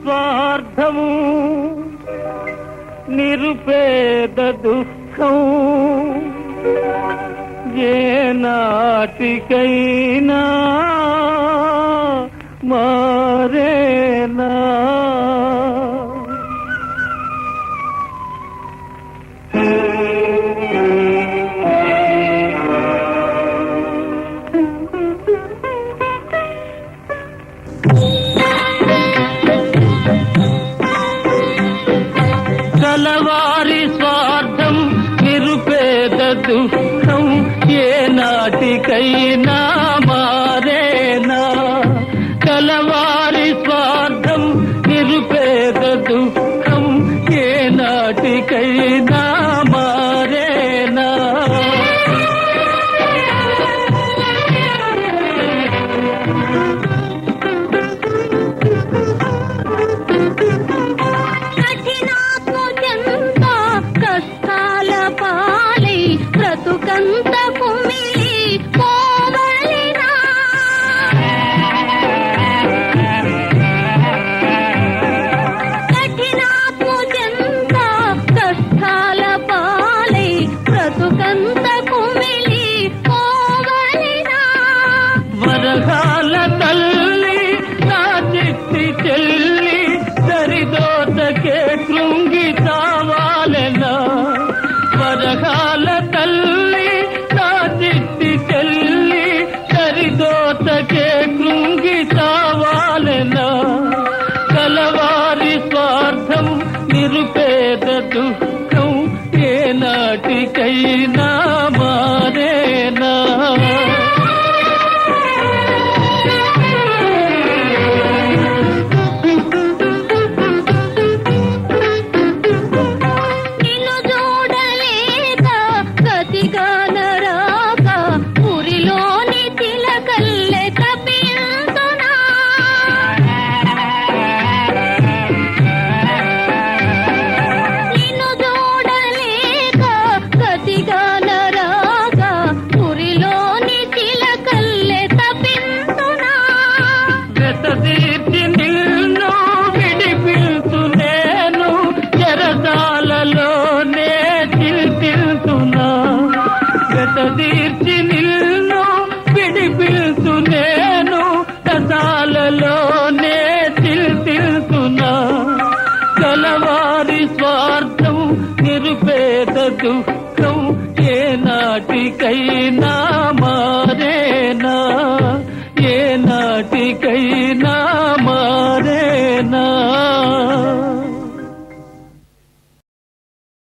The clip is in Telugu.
స్వార్థము నిరుపేద దుఃఖం ఏనాటికైనా మారేనా కలవారి స్వార్థం నిరుపేద దుఃఖం ఏనాటికైనా మారేనా కలవారి స్వార్థం నిరుపేద దుఃఖం ఏనాటికైనా మారేనా బ్రతుకంత కుమిలి పోవలినా కఠినాత్ముజంత కష్టాల పాలై బ్రతుకంత కుమిలి పోవలినా వరహాల తల్లి నా చిట్టి చెల్లి సరిదోతకే కృంగి చావాలెనా వరహాల తల్లి నా చిట్టి చెల్లి సరిదోతకే కృంగి చావాలెనా కలవారి స్వార్థం నిరుపేద దుఃఖం ఏనాటికైనా మారేనా తీర్చి నిన్ను విడిపిల్తు నేను చెరసాలలోనే చిల్తిల్తున్నా గత తీర్చి నిన్ను విడిపిల్తు నేను చెరసాలలోనే చిల్తిల్తున్నా కలవారి స్వార్థం నిరుపేద దుఃఖం ఏనాటికైనా